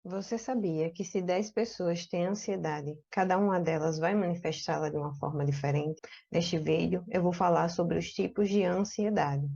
Você sabia que se 10 pessoas têm ansiedade, cada uma delas vai manifestá-la de uma forma diferente? Neste vídeo, eu vou falar sobre os tipos de ansiedade.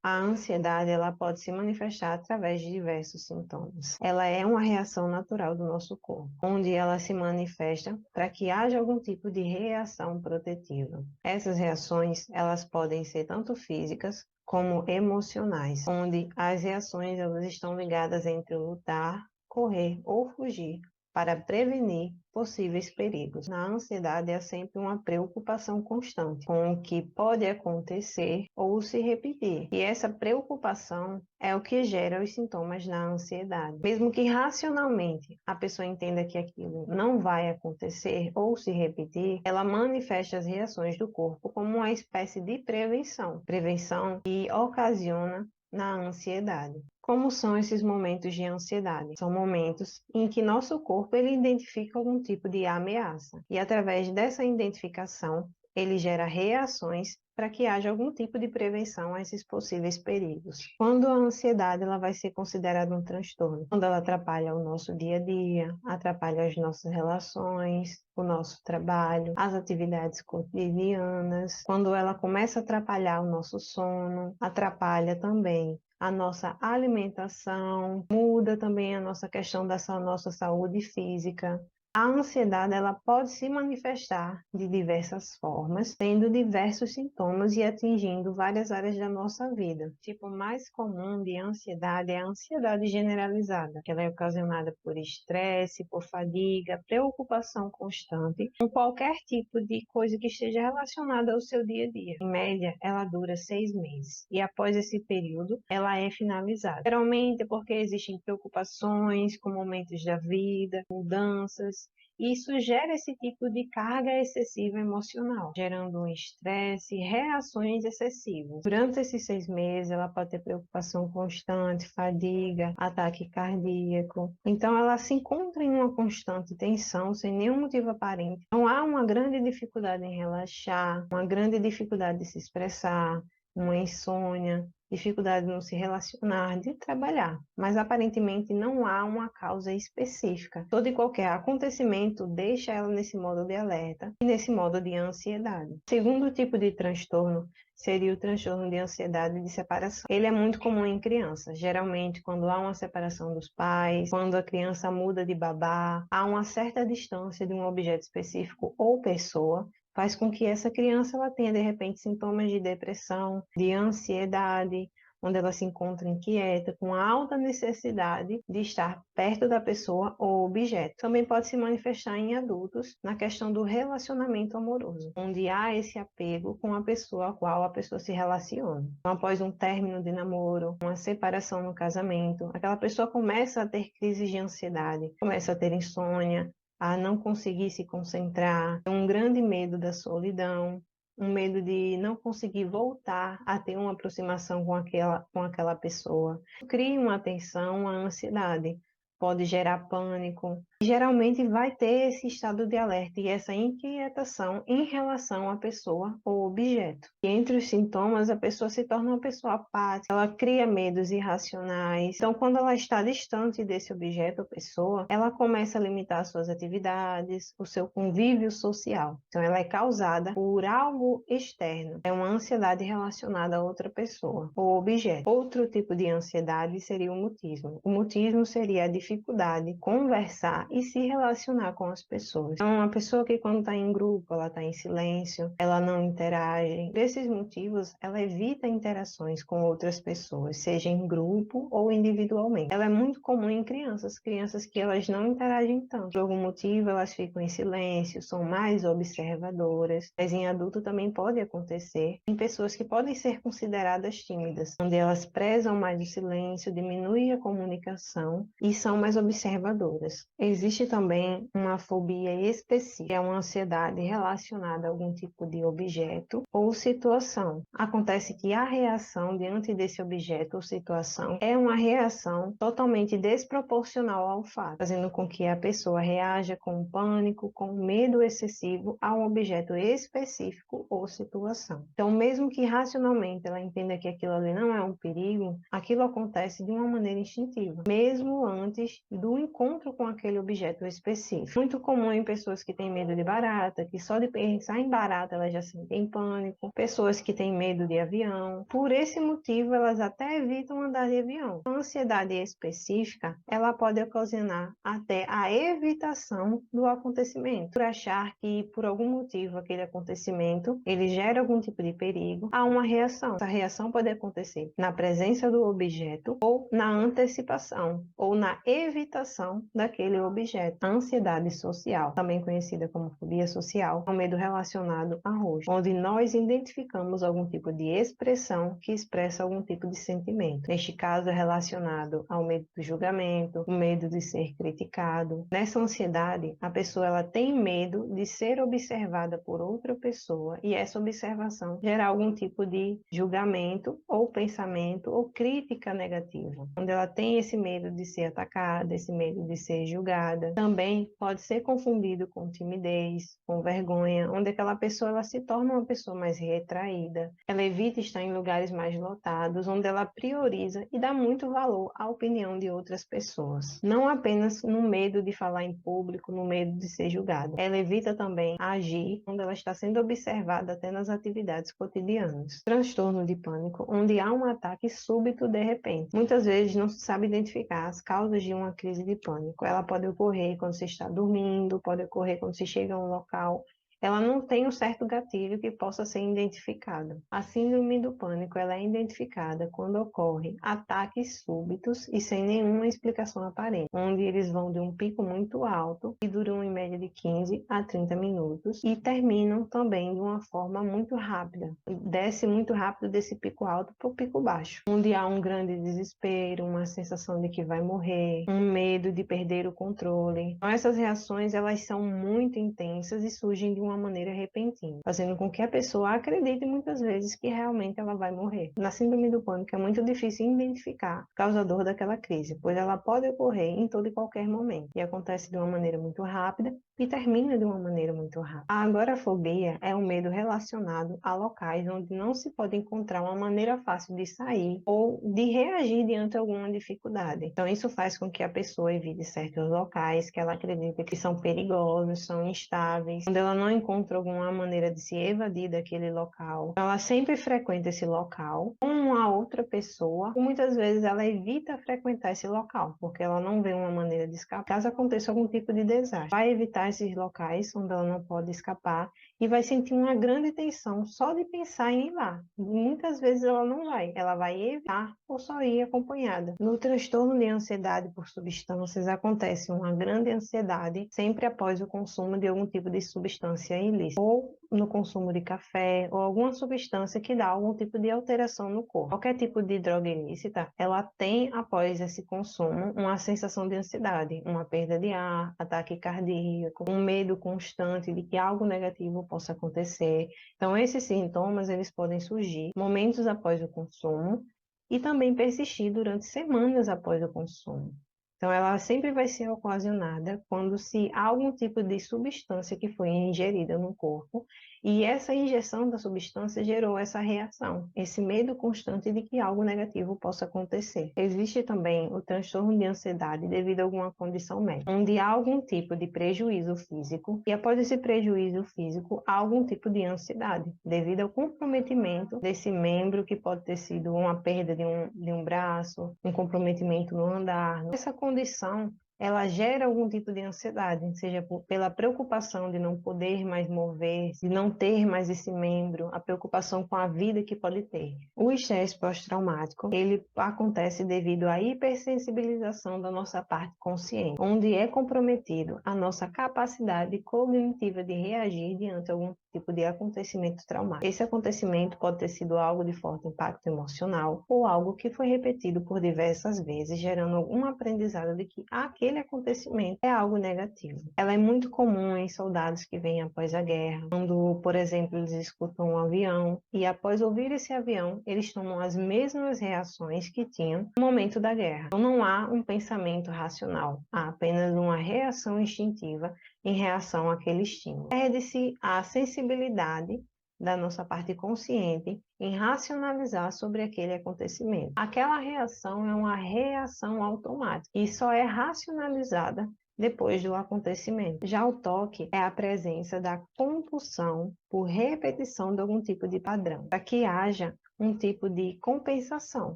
A ansiedade, ela pode se manifestar através de diversos sintomas. Ela é uma reação natural do nosso corpo, onde ela se manifesta para que haja algum tipo de reação protetiva. Essas reações, elas podem ser tanto físicas como emocionais, onde as reações elas estão ligadas entre lutar, correr ou fugir para prevenir possíveis perigos. Na ansiedade há sempre uma preocupação constante com o que pode acontecer ou se repetir. E essa preocupação é o que gera os sintomas na ansiedade. Mesmo que racionalmente a pessoa entenda que aquilo não vai acontecer ou se repetir, ela manifesta as reações do corpo como uma espécie de prevenção. Prevenção que ocasiona na ansiedade. Como são esses momentos de ansiedade? São momentos em que nosso corpo ele identifica algum tipo de ameaça e através dessa identificação ele gera reações para que haja algum tipo de prevenção a esses possíveis perigos. Quando a ansiedade ela vai ser considerada um transtorno, quando ela atrapalha o nosso dia a dia, atrapalha as nossas relações, o nosso trabalho, as atividades cotidianas, quando ela começa a atrapalhar o nosso sono, atrapalha também a nossa alimentação, muda também a nossa questão da nossa saúde física. A ansiedade ela pode se manifestar de diversas formas, tendo diversos sintomas e atingindo várias áreas da nossa vida. O tipo mais comum de ansiedade é a ansiedade generalizada, que ela é ocasionada por estresse, por fadiga, preocupação constante, com qualquer tipo de coisa que esteja relacionada ao seu dia a dia. Em média, ela dura 6 meses e após esse período, ela é finalizada. Geralmente é porque existem preocupações com momentos da vida, mudanças, e isso gera esse tipo de carga excessiva emocional, gerando um estresse e reações excessivas. Durante esses 6 meses, ela pode ter preocupação constante, fadiga, ataque cardíaco. Então, ela se encontra em uma constante tensão, sem nenhum motivo aparente. Então, há uma grande dificuldade em relaxar, uma grande dificuldade de se expressar, uma insônia, dificuldade de não se relacionar, de trabalhar, mas aparentemente não há uma causa específica. Todo e qualquer acontecimento deixa ela nesse modo de alerta e nesse modo de ansiedade. O segundo tipo de transtorno seria o transtorno de ansiedade de separação. Ele é muito comum em crianças, geralmente quando há uma separação dos pais, quando a criança muda de babá, há uma certa distância de um objeto específico ou pessoa, faz com que essa criança ela tenha, de repente, sintomas de depressão, de ansiedade, onde ela se encontra inquieta, com alta necessidade de estar perto da pessoa ou objeto. Também pode se manifestar em adultos na questão do relacionamento amoroso, onde há esse apego com a pessoa a qual a pessoa se relaciona. Então, após um término de namoro, uma separação no casamento, aquela pessoa começa a ter crises de ansiedade, começa a ter insônia, a não conseguir se concentrar, um grande medo da solidão, um medo de não conseguir voltar a ter uma aproximação com aquela pessoa. Cria uma tensão, uma ansiedade, pode gerar pânico. Geralmente vai ter esse estado de alerta e essa inquietação em relação à pessoa ou objeto. E entre os sintomas, a pessoa se torna uma pessoa apática, ela cria medos irracionais. Então, quando ela está distante desse objeto ou pessoa, ela começa a limitar suas atividades, o seu convívio social. Então, ela é causada por algo externo. É uma ansiedade relacionada a outra pessoa ou objeto. Outro tipo de ansiedade seria o mutismo. O mutismo seria a dificuldade de conversar e se relacionar com as pessoas. Então, uma pessoa que quando está em grupo, ela está em silêncio, ela não interage. Por esses motivos, ela evita interações com outras pessoas, seja em grupo ou individualmente. Ela é muito comum em crianças que elas não interagem tanto. Por algum motivo, elas ficam em silêncio, são mais observadoras. Mas em adulto também pode acontecer em pessoas que podem ser consideradas tímidas, onde elas prezam mais o silêncio, diminuem a comunicação e são mais observadoras. Existe também uma fobia específica, que é uma ansiedade relacionada a algum tipo de objeto ou situação. Acontece que a reação diante desse objeto ou situação é uma reação totalmente desproporcional ao fato, fazendo com que a pessoa reaja com pânico, com medo excessivo a um objeto específico ou situação. Então, mesmo que racionalmente ela entenda que aquilo ali não é um perigo, aquilo acontece de uma maneira instintiva, mesmo antes do encontro com aquele objeto específico. Muito comum em pessoas que têm medo de barata, que só de pensar em barata elas já sentem pânico, pessoas que têm medo de avião. Por esse motivo, elas até evitam andar de avião. A ansiedade específica, ela pode ocasionar até a evitação do acontecimento, por achar que por algum motivo aquele acontecimento, ele gera algum tipo de perigo, há uma reação. Essa reação pode acontecer na presença do objeto ou na antecipação ou na evitação daquele objeto. A ansiedade social, também conhecida como fobia social, é um medo relacionado a rosto, onde nós identificamos algum tipo de expressão que expressa algum tipo de sentimento. Neste caso, é relacionado ao medo do julgamento, o medo de ser criticado. Nessa ansiedade, a pessoa ela tem medo de ser observada por outra pessoa e essa observação gerar algum tipo de julgamento ou pensamento ou crítica negativa, onde ela tem esse medo de ser atacada, esse medo de ser julgada. Também pode ser confundido com timidez, com vergonha, onde aquela pessoa ela se torna uma pessoa mais retraída, ela evita estar em lugares mais lotados, onde ela prioriza e dá muito valor à opinião de outras pessoas. Não apenas no medo de falar em público, no medo de ser julgada. Ela evita também agir quando ela está sendo observada até nas atividades cotidianas. Transtorno de pânico, onde há um ataque súbito de repente. Muitas vezes não se sabe identificar as causas de uma crise de pânico. Ela pode ocorrer quando você está dormindo, pode ocorrer quando você chega a um local. Ela não tem um certo gatilho que possa ser identificado. A síndrome do pânico ela é identificada quando ocorrem ataques súbitos e sem nenhuma explicação aparente, onde eles vão de um pico muito alto, que duram em média de 15 a 30 minutos, e terminam também de uma forma muito rápida. Desce muito rápido desse pico alto para o pico baixo, onde há um grande desespero, uma sensação de que vai morrer, um medo de perder o controle. Então, essas reações elas são muito intensas e surgem de uma maneira repentina, fazendo com que a pessoa acredite muitas vezes que realmente ela vai morrer. Na síndrome do pânico é muito difícil identificar o causador daquela crise, pois ela pode ocorrer em todo e qualquer momento e acontece de uma maneira muito rápida e termina de uma maneira muito rápida. A agorafobia é um medo relacionado a locais onde não se pode encontrar uma maneira fácil de sair ou de reagir diante de alguma dificuldade. Então isso faz com que a pessoa evite certos locais que ela acredita que são perigosos, são instáveis, onde ela não encontra alguma maneira de se evadir daquele local. Então, ela sempre frequenta esse local com uma outra pessoa, e muitas vezes ela evita frequentar esse local, porque ela não vê uma maneira de escapar. Caso aconteça algum tipo de desastre, vai evitar esses locais onde ela não pode escapar e vai sentir uma grande tensão só de pensar em ir lá. E muitas vezes ela vai evitar ou só ir acompanhada. No transtorno de ansiedade por substâncias acontece uma grande ansiedade sempre após o consumo de algum tipo de substância ilícita, ou no consumo de café, ou alguma substância que dá algum tipo de alteração no corpo. Qualquer tipo de droga ilícita, ela tem, após esse consumo, uma sensação de ansiedade, uma perda de ar, ataque cardíaco, um medo constante de que algo negativo possa acontecer. Então, esses sintomas, eles podem surgir momentos após o consumo e também persistir durante semanas após o consumo. Então, ela sempre vai ser ocasionada quando se há algum tipo de substância que foi ingerida no corpo e essa injeção da substância gerou essa reação, esse medo constante de que algo negativo possa acontecer. Existe também o transtorno de ansiedade devido a alguma condição médica, onde há algum tipo de prejuízo físico e após esse prejuízo físico há algum tipo de ansiedade devido ao comprometimento desse membro, que pode ter sido uma perda de um braço, um comprometimento no andar. Essa condição ela gera algum tipo de ansiedade, seja pela preocupação de não poder mais mover, de não ter mais esse membro, a preocupação com a vida que pode ter. O estresse pós-traumático, ele acontece devido à hipersensibilização da nossa parte consciente, onde é comprometido a nossa capacidade cognitiva de reagir diante de algum tipo de acontecimento traumático. Esse acontecimento pode ter sido algo de forte impacto emocional ou algo que foi repetido por diversas vezes, gerando algum aprendizado de que aquele aquele acontecimento é algo negativo. Ela é muito comum em soldados que vêm após a guerra, quando, por exemplo, eles escutam um avião e após ouvir esse avião, eles tomam as mesmas reações que tinham no momento da guerra. Então não há um pensamento racional, há apenas uma reação instintiva em reação àquele estímulo. Perde-se a sensibilidade da nossa parte consciente em racionalizar sobre aquele acontecimento. Aquela reação é uma reação automática e só é racionalizada depois do acontecimento. Já o toque é a presença da compulsão por repetição de algum tipo de padrão, para que haja um tipo de compensação.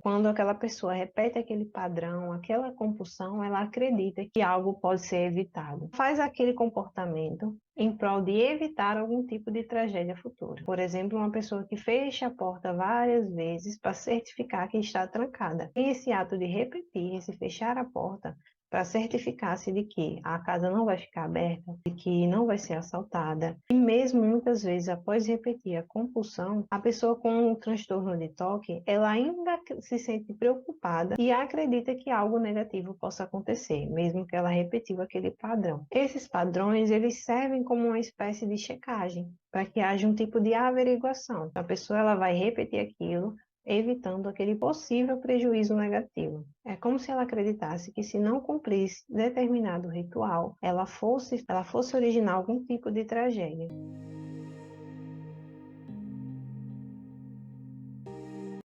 Quando aquela pessoa repete aquele padrão, aquela compulsão, ela acredita que algo pode ser evitado. Faz aquele comportamento em prol de evitar algum tipo de tragédia futura. Por exemplo, uma pessoa que fecha a porta várias vezes para certificar que está trancada. E esse ato de repetir, esse fechar a porta, para certificar-se de que a casa não vai ficar aberta, de que não vai ser assaltada. E mesmo muitas vezes, após repetir a compulsão, a pessoa com um transtorno de toque, ela ainda se sente preocupada e acredita que algo negativo possa acontecer, mesmo que ela repetiu aquele padrão. Esses padrões, eles servem como uma espécie de checagem, para que haja um tipo de averiguação. A pessoa ela vai repetir aquilo, evitando aquele possível prejuízo negativo. É como se ela acreditasse que se não cumprisse determinado ritual, ela fosse originar algum tipo de tragédia.